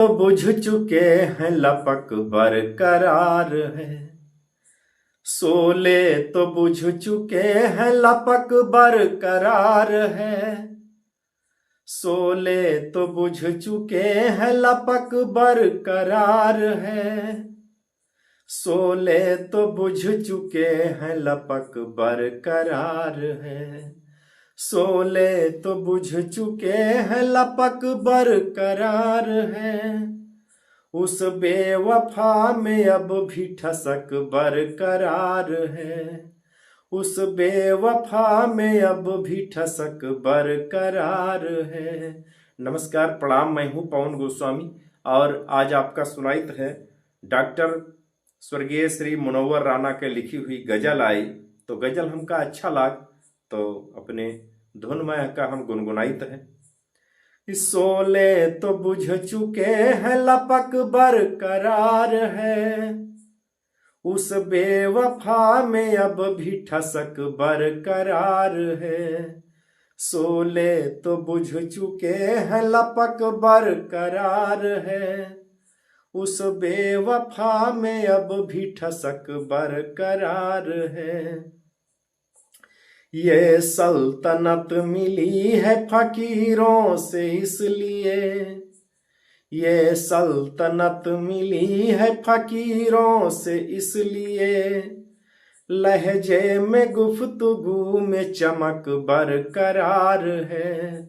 तो बुझ चुके हैं लपक बरकरार है। शोले तो बुझ चुके हैं लपक बरकरार है। शोले तो बुझ चुके हैं लपक बरकरार है। शोले तो बुझ चुके हैं लपक बरकरार है। शोले तो बुझ चुके हैं लपक बरकरार है। उस बेवफा में अब भी ठसक बरकरार है। उस बेवफा में अब भी ठसक बरकरार है। नमस्कार, प्रणाम। मैं हूं पवन गोस्वामी और आज आपका सुनाइत है डॉक्टर स्वर्गीय श्री मुनव्वर राणा के लिखी हुई गजल आई। तो गजल हमका अच्छा लाग तो अपने धुन में का हम गुनगुनाइत है। शोले तो बुझ चुके हैं लपक बरकरार है। उस बेवफा में अब भी ठसक बरकरार है। शोले तो बुझ चुके हैं लपक बरकरार है। उस बेवफा में अब भी ठसक बरकरार है। ये सल्तनत मिली है फकीरों से इसलिए। ये सल्तनत मिली है फकीरों से इसलिए। लहजे में गुफ्तगू में चमक बरकरार है।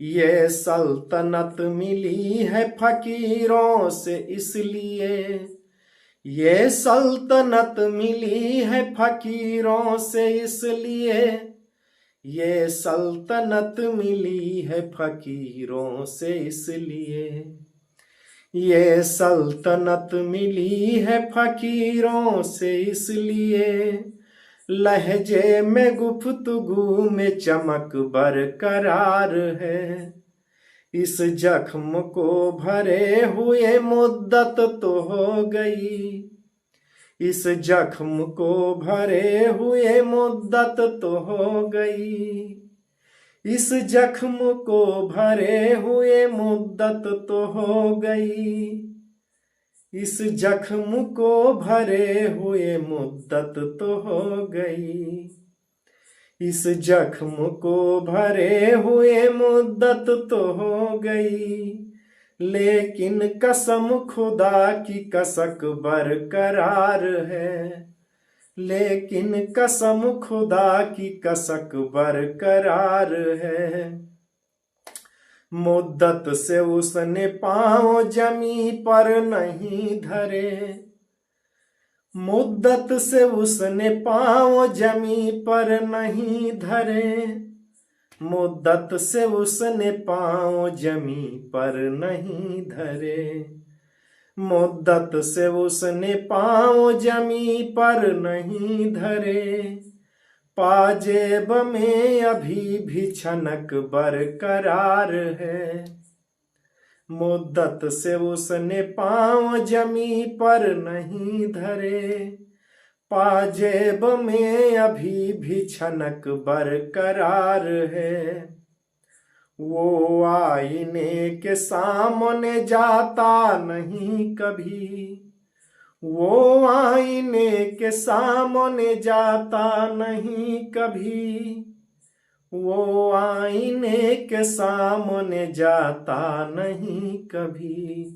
ये सल्तनत मिली है फकीरों से इसलिए। ये सल्तनत मिली है फकीरों से इसलिए। ये सल्तनत मिली है फकीरों से इसलिए। ये सल्तनत मिली है फकीरों से इसलिए। लहजे में गुफ्तगू में चमक बरकरार है। इस जख्म को भरे हुए मुद्दत तो हो गई। इस जख्म को भरे हुए मुद्दत तो हो गई। इस जख्म को भरे हुए मुद्दत तो हो गई। इस जख्म को भरे हुए मुद्दत तो हो गई। इस जख्म को भरे हुए मुद्दत तो हो गई। लेकिन कसम खुदा की कसक बरकरार है। लेकिन कसम खुदा की कसक बरकरार है। मुद्दत से उसने पांव जमी पर नहीं धरे। मुद्दत से उसने पांव जमी पर नहीं धरे। मुद्दत से उसने पांव जमी पर नहीं धरे। मुद्दत से उसने पांव जमी पर नहीं धरे। पाजेब में अभी भी छनक बरकरार है। मुद्दत से उसने पांव जमी पर नहीं धरे। पाजेब में अभी भी छनक बरकरार है। वो आईने के सामने जाता नहीं कभी। वो आईने के सामने जाता नहीं कभी। वो आईने के सामने जाता नहीं कभी।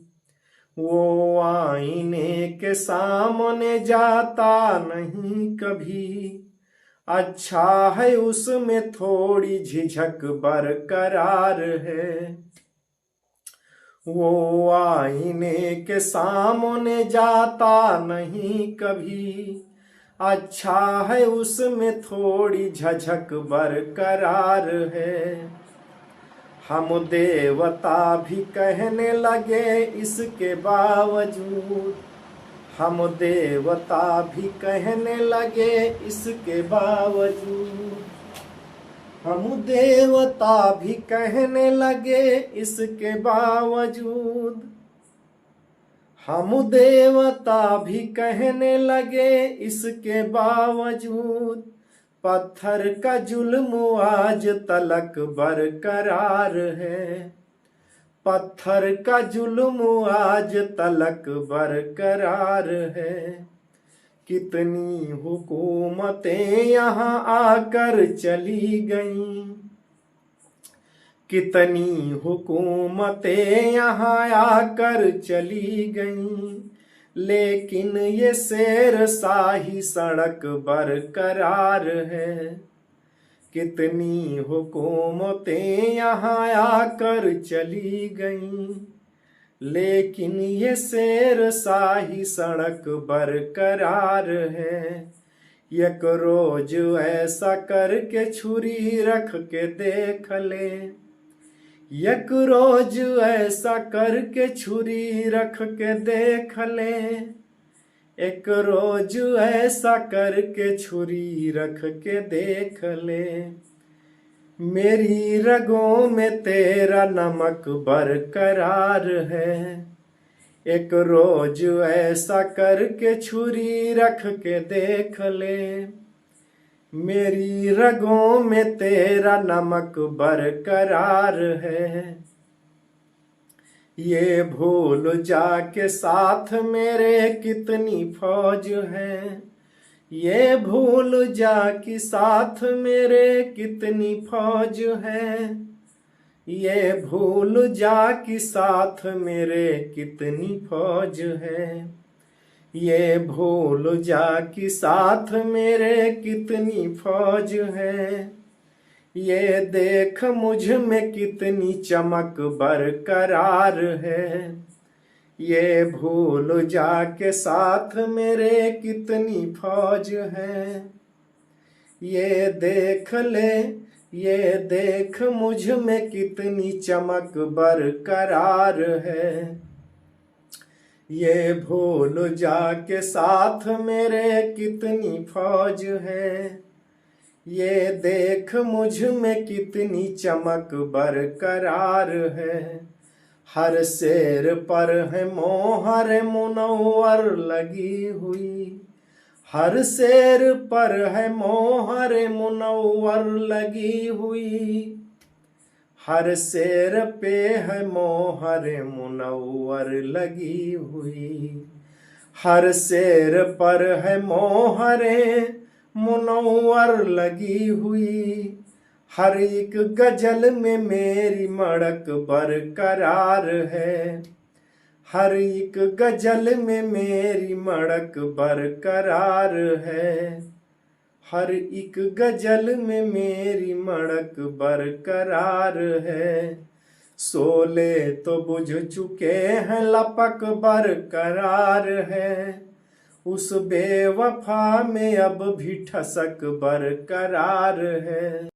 वो आईने के सामने जाता नहीं कभी। अच्छा है उसमें थोड़ी झिझक बरकरार है। वो आईने के सामने जाता नहीं कभी। अच्छा है उसमें थोड़ी झझक बरकरार है। हम देवता भी कहने लगे इसके बावजूद। हम देवता भी कहने लगे इसके बावजूद। हम देवता भी कहने लगे इसके बावजूद। हम देवता भी कहने लगे इसके बावजूद। पत्थर का जुल्म आज तलक बरकरार है। पत्थर का जुल्म आज तलक बरकरार है। कितनी हुकूमतें यहाँ आकर चली गईं, कितनी हुकूमतें यहाँ आकर चली गईं, लेकिन ये शेर शाही सड़क बरकरार है। कितनी हुकूमतें यहाँ आकर चली गईं, लेकिन ये शेर शाही सड़क बरकरार है। एक रोज ऐसा करके छुरी रख के देख ले, एक रोज ऐसा करके छुरी रख के देख ले, एक रोज ऐसा करके छुरी रख के देख ले। मेरी रगों में तेरा नमक बरकरार है। एक रोज ऐसा करके छुरी रख के देख ले, मेरी रगों में तेरा नमक बरकरार है। ये भूल जा के साथ मेरे कितनी फौज है, ये भूल जा कि साथ मेरे कितनी फौज है, ये भूल जा कि साथ मेरे कितनी फौज है, ये भूल जा कि साथ मेरे कितनी फौज है। ये देख मुझ में कितनी चमक बरकरार है, ये भूल जा के साथ मेरे कितनी फौज है। ये देख ले, ये देख मुझ में कितनी चमक बरकरार है, ये भूल जा के साथ मेरे कितनी फौज है। ये देख मुझ में कितनी चमक बरकरार है। हर शेर पर है मोहर मुनव्वर लगी हुई, हर शेर पर है मोहर मुनव्वर लगी हुई, हर शेर पे है मोहर मुनव्वर लगी हुई, हर शेर पर है मोहर मुनव्वर लगी हुई। हर एक गजल में मेरी मड़क बरकरार है, हर एक गजल में मेरी मड़क बरकरार है, हर एक गजल में मेरी मड़क बरकरार है। शोले तो बुझ चुके हैं लपक बरकरार है, उस बेवफा में अब भी ठसक बरकरार है।